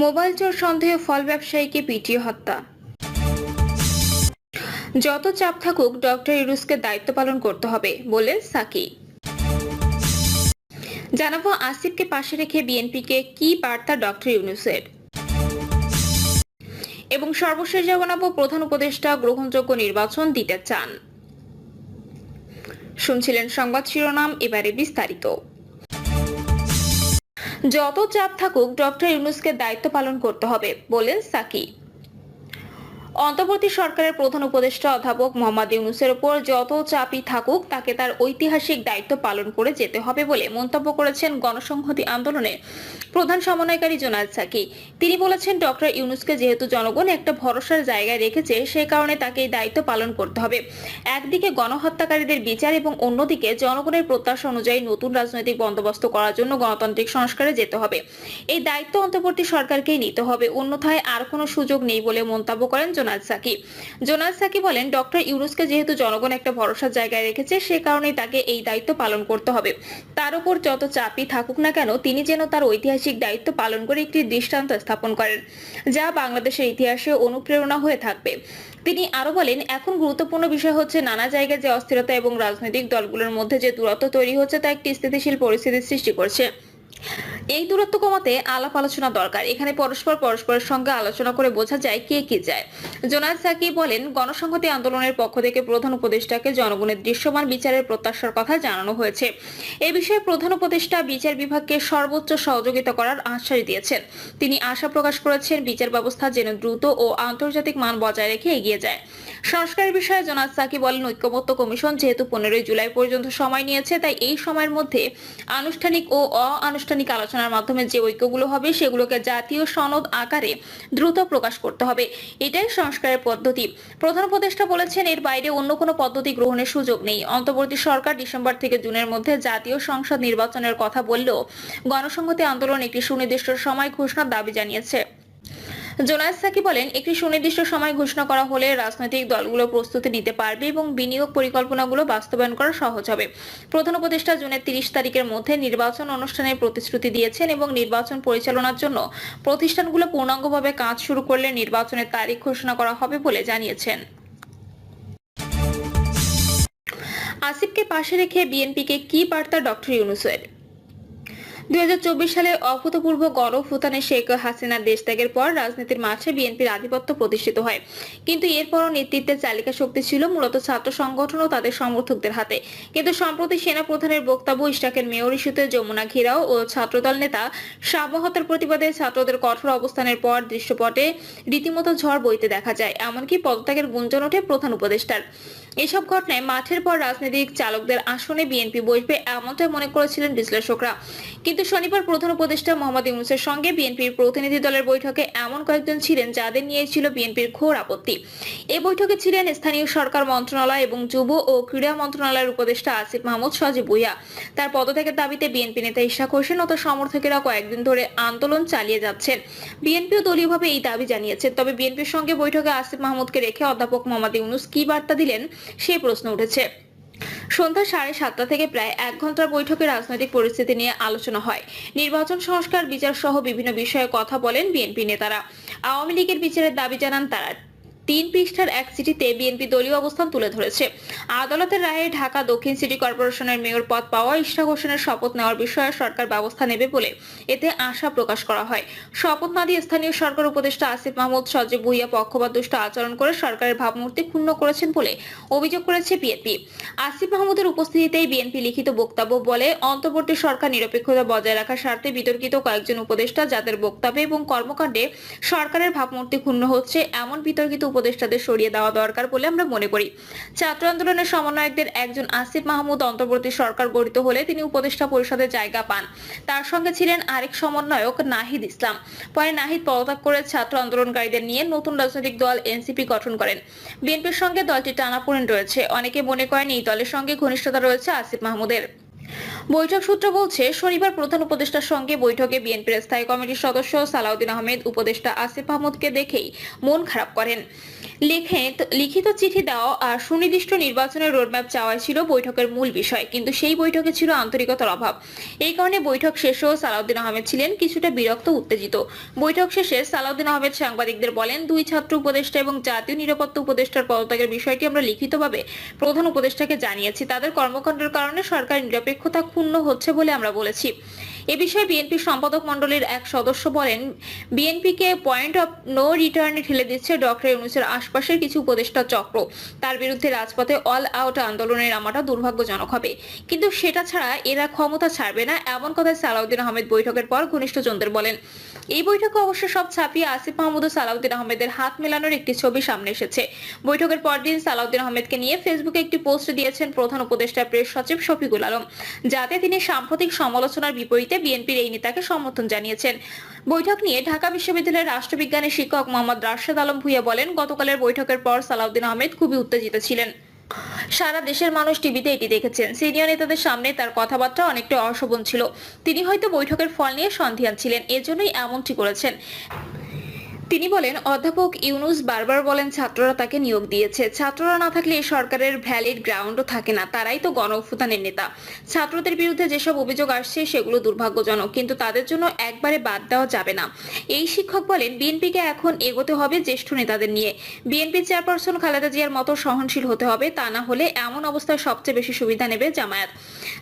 Mobile চোর সন্দেহে ফল ব্যবসায়ীকে পিটিয়ে হত্যা। যত চাপ থাকুক ডক্টর ইউনূসকে দায়িত্ব পালন করতে হবে বলে সাকি। জানাবো আসিফকে পাশে রেখে বিএনপিকে কি বার্তা ডক্টর ইউনূসের, এবং সর্বশেষ জানাবো প্রধান উপদেষ্টা গ্রহণযোগ্য নির্বাচন দিতে চান। শুনছিলেন সংবাদ শিরোনাম, এবারে বিস্তারিত। যত চাপ থাকুক ডক্টর ইউনূসকে দায়িত্ব পালন করতে হবে বলেন সাকি। অন্তর্বর্তী সরকারের প্রধান উপদেষ্টা অধ্যাপক মোহাম্মদ ইউনূসের উপর যত চাপই থাকুক তাকে তার ঐতিহাসিক দায়িত্ব পালন করে যেতে হবে বলে মন্তব্য করেছেন গণসংহতি আন্দোলনের প্রধান সমন্বয়কারী জোনায়েদ সাকি। তিনি বলেছেন, ডক্টর ইউনূসকে যেহেতু জনগণ একটা ভরসার জায়গায় রেখেছে, সে কারণে তাকে এই দায়িত্ব পালন করতে হবে। একদিকে গণহত্যাকারীদের বিচার এবং অন্যদিকে জনগণের প্রত্যাশা অনুযায়ী নতুন রাজনৈতিক বন্দোবস্ত করার জন্য গণতান্ত্রিক সংস্কারে যেতে হবে। এই দায়িত্ব অন্তর্বর্তী সরকারকেই নিতে হবে, অন্যথায় আর কোনো সুযোগ নেই বলে মন্তব্য করেন জোনায়েদ সাকি বলেন, ডক্টর ইউনূসকে যেহেতু জনগণ একটা ভরসার জায়গায় রেখেছে, সে কারণেই তাকে এই দায়িত্ব পালন করতে হবে। তার উপর যত চাপই থাকুক না কেন, তিনি যেন তার ঐতিহাসিক দায়িত্ব পালন করে একটি দৃষ্টান্ত স্থাপন করেন, যা বাংলাদেশের ইতিহাসে অনুপ্রেরণা হয়ে থাকবে। তিনি আরো বলেন, এখন গুরুত্বপূর্ণ বিষয় হচ্ছে নানা জায়গায় যে অস্থিরতা এবং রাজনৈতিক দলগুলোর মধ্যে যে দূরত্ব তৈরি হচ্ছে তা একটি স্থিতিশীল পরিস্থিতির সৃষ্টি করছে। এই দূরত্ব কমাতে আলাপ আলোচনা দরকার। এখানে পরস্পরের সঙ্গে আলোচনা করে বোঝা যায় কে কি চায়। জোনায়েদ সাকি বলেন, গণসংহতি আন্দোলনের পক্ষ থেকে প্রধান উপদেষ্টাকে জনগণের দৃশ্যমান বিচারের প্রত্যাশার কথা জানানো হয়েছে। এ বিষয়ে প্রধান উপদেষ্টা বিচার বিভাগকে সর্বোচ্চ সহযোগিতা করার আশ্বাস দিয়েছেন। তিনি আশা প্রকাশ করেছেন, বিচার ব্যবস্থা যেন দ্রুত ও আন্তর্জাতিক মান বজায় রেখে এগিয়ে যায়। সংস্কারের বিষয়ে জোনায়েদ সাকি বলেন, ঐক্যমত্য কমিশন যেহেতু 15 জুলাই পর্যন্ত সময় নিয়েছে, তাই এই সময়ের মধ্যে আনুষ্ঠানিক ও অনানুষ্ঠানিক আলোচনার মাধ্যমে যে ঐক্যগুলো হবে সেগুলোকে জাতীয় সনদ আকারে দ্রুত প্রকাশ করতে হবে। এটাই সংস্কারের পদ্ধতি। প্রধান উপদেষ্টা বলেছেন, এর বাইরে অন্য কোনো পদ্ধতি গ্রহণের সুযোগ নেই। অন্তর্বর্তী সরকার ডিসেম্বর থেকে জুনের মধ্যে জাতীয় সংসদ নির্বাচনের কথা বললেও গণসংহতি আন্দোলন একটি সুনির্দিষ্ট সময় ঘোষণার দাবি জানিয়েছে। জোনায়েদ সাকি বলেন, একটি সুনির্দিষ্ট সময় ঘোষণা করা হলে রাজনৈতিক দলগুলো প্রস্তুতি নিতে পারবে এবং বিনিয়োগ পরিকল্পনাগুলো বাস্তবায়ন করা সহজ হবে। প্রধান উপদেষ্টা জুনের 30 তারিখের মধ্যে নির্বাচন অনুষ্ঠানের প্রতিশ্রুতি দিয়েছেন এবং নির্বাচন পরিচালনার জন্য প্রতিষ্ঠানগুলো পূর্ণাঙ্গভাবে কাজ শুরু করলে নির্বাচনের তারিখ ঘোষণা করা হবে বলে জানিয়েছেন। আসিফকে পাশে রেখে বিএনপিকে কি বার্তা ডক্টর ইউনূসের? 2024 সালে অভূতপূর্ব গণঅভ্যুত্থানে শেখ হাসিনার দেশত্যাগের পর রাজনীতির মাঠে বিএনপির আধিপত্য প্রতিষ্ঠিত হয়, কিন্তু এরপরও নেতৃত্বের চালিকা শক্তি ছিল মূলত ছাত্র সংগঠন ও তাদের সমর্থকদের হাতে। কিন্তু সম্প্রতি সেনা প্রধানের বক্তব্য, ইশরাকের মেয়র ইস্যুতে যমুনা ঘেরাও ও ছাত্রদল নেতা শাহ হত্যার প্রতিবাদে ছাত্রদের কঠোর অবস্থানের পর দৃশ্যপটে রীতিমতো ঝড় বইতে দেখা যায়, এমনকি পদত্যাগের গুঞ্জন ওঠে প্রধান উপদেষ্টার। এসব ঘটনায় মাঠের পর রাজনৈতিক চালকদের আসনে বিএনপি বসবে এমনটাই মনে করেছিলেন বিশ্লেষকরা। কিন্তু শনিবার প্রধান উপদেষ্টা মোহাম্মদ ইউনূসের সঙ্গে বিএনপির প্রতিনিধি দলের বৈঠকে এমন কয়েকজন ছিলেন যাদের নিয়ে ছিল বিএনপির ঘোর আপত্তি। এই বৈঠকে ছিলেন স্থানীয় সরকার মন্ত্রণালয় এবং যুব ও ক্রীড়া মন্ত্রণালয়ের উপদেষ্টা আসিফ মাহমুদ সজীব ভুঁইয়া। তার পদত্যাগের দাবিতে বিএনপি নেতা ইশরাক হোসেন ও তার সমর্থকেরা কয়েকদিন ধরে আন্দোলন চালিয়ে যাচ্ছেন। বিএনপিও দলীয়ভাবে এই দাবি জানিয়েছে। তবে বিএনপির সঙ্গে বৈঠকে আসিফ মাহমুদকে রেখে অধ্যাপক মোহাম্মদ ইউনূস কি বার্তা দিলেন সেই প্রশ্ন উঠেছে। সন্ধ্যা 7:30 থেকে প্রায় 1 ঘন্টার বৈঠকে রাজনৈতিক পরিস্থিতি নিয়ে আলোচনা হয়। নির্বাচন সংস্কার, বিচার সহ বিভিন্ন বিষয়ে কথা বলেন বিএনপি নেতারা। আওয়ামী লীগের বিচারের দাবি জানান তারা। 3 পৃষ্ঠার এক চিঠিতে বিএনপি দলীয় অবস্থান তুলে ধরেছে। আদালতের রায়ে ঢাকা দক্ষিণ সিটি কর্পোরেশনের মেয়র পদ পাওয়া ইশরাক হোসেনের শপথ নেওয়ার বিষয়ে সরকার ব্যবস্থা নেবে বলে এতে আশা প্রকাশ করা হয়। শপথ না দিয়ে স্থানীয় সরকার উপদেষ্টা আসিফ মাহমুদ সজীব ভুঁইয়া পক্ষপাতদুষ্ট আচরণ করে সরকারের ভাবমূর্তি ক্ষুণ্ণ করেছেন বলে অভিযোগ করেছে বিএনপি। আসিফ মাহমুদের উপস্থিতিতেই বিএনপি লিখিত বক্তব্য বলে, অন্তর্বর্তী সরকার নিরপেক্ষতা বজায় রাখার স্বার্থে বিতর্কিত কয়েকজন উপদেষ্টা যাদের বক্তব্য এবং কর্মকাণ্ডে সরকারের ভাবমূর্তি ক্ষুণ্ণ হচ্ছে, এমন বিতর্কিত উপদেষ্টাদের সরিয়ে দেওয়া দরকার বলে আমরা মনে করি। ছাত্র আন্দোলনের সমন্বয়কদের একজন আসিফ মাহমুদ অন্তর্বর্তী সরকার গঠিত হলে তিনি উপদেষ্টা পরিষদে জায়গা পান। তার সঙ্গে ছিলেন আরেক সমন্বয়ক নাহিদ ইসলাম। পরে নাহিদ পদত্যাগ করে ছাত্র আন্দোলনকারীদের নিয়ে নতুন রাজনৈতিক দল এনসিপি গঠন করেন। বিএনপির সঙ্গে দলটি টানাপোড়েন রয়েছে। অনেকে মনে করেন এই দলের সঙ্গে ঘনিষ্ঠতা রয়েছে আসিফ মাহমুদের। বৈঠক সূত্র বলছে, শনিবার প্রধান উপদেষ্টার সঙ্গে বৈঠকে বিএনপির স্থায়ী কমিটির সদস্য সালাউদ্দিন আহমেদ উপদেষ্টা আসিফ মাহমুদকে দেখেই মন খারাপ করেন। লিখিত চিঠি দেওয়া আর সুনির্দিষ্ট নির্বাচনের রোডম্যাপ চাওয়া ছিল বৈঠকের মূল বিষয়, কিন্তু সেই বৈঠকে ছিল আন্তরিকতার অভাব। এই কারণে বৈঠক শেষেও সালাউদ্দিন আহমেদ ছিলেন কিছুটা বিরক্ত, উত্তেজিত। বৈঠক শেষে সালাউদ্দিন আহমেদ সাংবাদিকদের বলেন, দুই ছাত্র উপদেষ্টা এবং জাতীয় নিরাপত্তা উপদেষ্টার পদত্যাগের বিষয়টি আমরা লিখিতভাবে প্রধান উপদেষ্টাকে জানিয়েছি। তাদের কর্মকাণ্ডের কারণে সরকারের নিরপেক্ষতা ক্ষুণ্ণ হচ্ছে বলে আমরা বলেছি। এ বিষয়ে বিএনপি সম্পাদক মণ্ডলীর এক সদস্য বলেন, বিএনপিকে পয়েন্ট অফ নো রিটার্নে ঠেলে দিচ্ছে ডক্টর ইউনূসের আশপাশের কিছু উপদেষ্টা চক্র। তার বিরুদ্ধে রাজপথে অল আউট আন্দোলনে নামাটা দুর্ভাগ্যজনক হবে, কিন্তু সেটা ছাড়া এরা ক্ষমতা ছাড়বে না, এমন কথায় সালাউদ্দিন আহমেদ বৈঠকের পর ঘনিষ্ঠজনদের বলেন। এই বৈঠকে অবশ্য সব ছাপিয়ে আসিফ মাহমুদ ও সালাউদ্দিন আহমেদের হাত মেলানোর একটি ছবি সামনে এসেছে। বৈঠকের পরদিন সালাউদ্দিন আহমেদকে নিয়ে ফেসবুকে একটি পোস্ট দিয়েছেন প্রধান উপদেষ্টা প্রেস সচিব শফিকুল আলম, যাতে তিনি সাম্প্রতিক সমালোচনার বিপরীতে বিএনপির এই নেতাকে সমর্থন জানিয়েছেন। বৈঠক নিয়ে ঢাকা বিশ্ববিদ্যালয়ের রাষ্ট্রবিজ্ঞানের শিক্ষক মোহাম্মদ রাশেদ আলম ভূঁইয়া বলেন, গতকালের বৈঠকের পর সালাউদ্দিন আহমেদ খুবই উত্তেজিত ছিলেন। সারা দেশের মানুষ টিভিতে এটি দেখেছেন। সিনিয়র নেতাদের সামনে তার কথাবার্তা অনেকটা অশোভন ছিল। তিনি হয়তো বৈঠকের ফল নিয়ে সন্দিহান ছিলেন, এজন্যই এমনটি করেছেন। তিনি বলেন, অধ্যাপক ইউনূস বারবার বলেন ছাত্ররা তাকে নিয়োগ দিয়েছে। ছাত্ররা না থাকলে এই সরকারের ভ্যালিড গ্রাউন্ডও থাকে না। তারাই তো গণ অভ্যুত্থানের নেতা। ছাত্রদের বিরুদ্ধে যেসব অভিযোগ আসছে সেগুলো দুর্ভাগ্যজনক, কিন্তু তাদের জন্য একবারে বাদ দেওয়া যাবে না। এই শিক্ষক বলেন, বিএনপিকে এখন এগোতে হবে জ্যেষ্ঠ নেতাদের নিয়ে। বিএনপি চেয়ারপারসন খালেদা জিয়ার মতো সহনশীল হতে হবে, তা না হলে এমন অবস্থায় সবচেয়ে বেশি সুবিধা নেবে জামায়াত।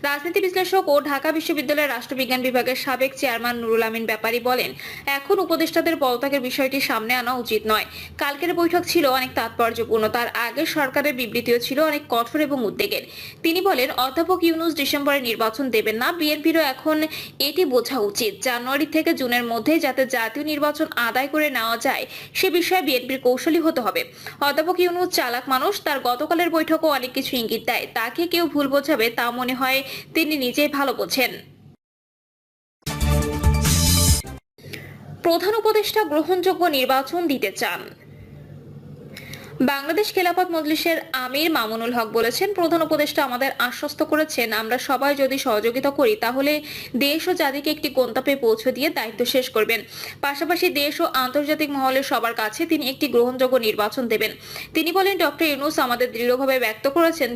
রাজনীতি বিশ্লেষক ও ঢাকা বিশ্ববিদ্যালয়ের রাষ্ট্রবিজ্ঞান বিভাগের সাবেক চেয়ারম্যান নুরুল আমিন ব্যাপারী বলেন, এখন উপদেষ্টাদের পদত্যাগের বিষয়টি সামনে আনা উচিত নয়। কালকের বৈঠক ছিল অনেক তাৎপর্যপূর্ণ, তার আগে সরকারের বিবৃতিও ছিল অনেক কঠোর এবং উদ্বেগের। তিনি বলেন, অধ্যাপক ইউনূস ডিসেম্বরে নির্বাচন দেবেন না। বিএনপিরও এখন এটি বোঝা উচিত, জানুয়ারি থেকে জুনের মধ্যে যাতে জাতীয় নির্বাচন আদায় করে নেওয়া যায় সে বিষয়ে বিএনপির কৌশলী হতে হবে। অধ্যাপক ইউনূস চালাক মানুষ, তার গতকালের বৈঠকও অনেক কিছু ইঙ্গিত দেয়। তাকে কেউ ভুল বোঝাবে তা মনে হয় তিনি নিজেই ভালো বোঝেন। প্রধান উপদেষ্টা গ্রহণযোগ্য নির্বাচন দিতে চান। বাংলাদেশ খেলাফত মজলিসের আমির মামুনুল হক বলেছেন, প্রধান উপদেষ্টা আমাদের আশ্বস্ত করেছেন, আমরা সবাই যদি সহযোগিতা করি তাহলে দেশ ও জাতিকে একটি গন্তব্যে পৌঁছে দিয়ে দায়িত্ব শেষ করবেন। পাশাপাশি দেশ ও আন্তর্জাতিক মহলের সবার কাছে তিনি একটি গ্রহণযোগ্য নির্বাচন দেবেন। তিনি বলেন, ডক্টর ইউনূস আমাদের দৃঢ়ভাবে ব্যক্ত করেছেন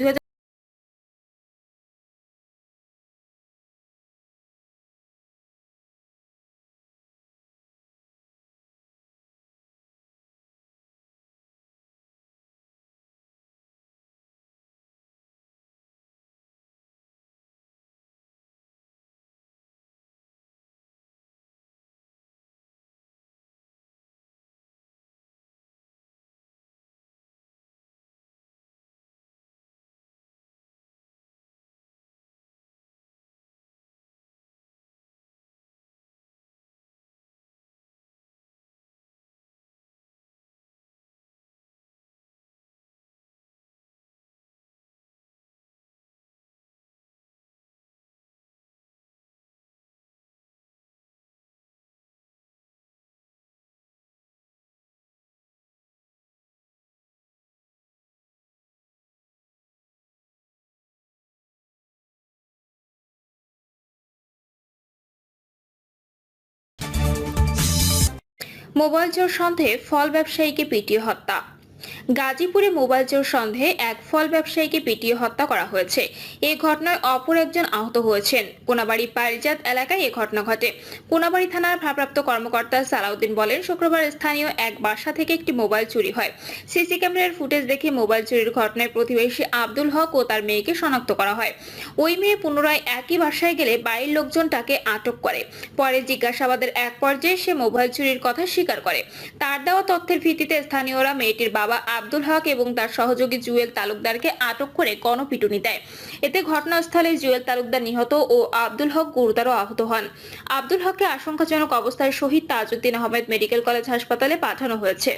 মোবাইল চোর সন্দেহে ফল ব্যবসায়ীকে পিটিয়ে হত্যা। গাজীপুরে মোবাইল চোর সন্দেহে এক ফল ব্যবসায়ীকে পিটিয়ে হত্যা করা হয়েছে। এই ঘটনায় অপর একজন আহত হয়েছেন। কোনাবাড়ি পারিজাত এলাকায় এই ঘটনা ঘটে। কোনাবাড়ি থানার ভারপ্রাপ্ত কর্মকর্তা সালাউদ্দিন বলেন, শুক্রবার স্থানীয় এক বাসা থেকে একটি মোবাইল চুরি হয়। সিসি ক্যামেরার ফুটেজ দেখে মোবাইল চুরির ঘটনায় প্রতিবেশী আব্দুল হক ও তার মেয়েকে শনাক্ত করা হয়। ওই মেয়ে পুনরায় একই বাসায় গেলে বাড়ির লোকজন তাকে আটক করে। পরে জিজ্ঞাসাবাদের এক পর্যায়ে সে মোবাইল চুরির কথা স্বীকার করে। তার দেওয়া তথ্যের ভিত্তিতে স্থানীয়রা মেয়েটির বাবা আব্দুল হক এবং তার সহযোগী জুয়েল তালুকদারকে আটক করে গণপিটুনি দেয়। এতে ঘটনাস্থলে জুয়েল তালুকদার নিহত ও আব্দুল হক গুরুতর আহত হন। আব্দুল হককে আশঙ্কাজনক অবস্থায় শহীদ তাজউদ্দিন আহমেদ মেডিকেল কলেজ হাসপাতালে পাঠানো হয়েছে।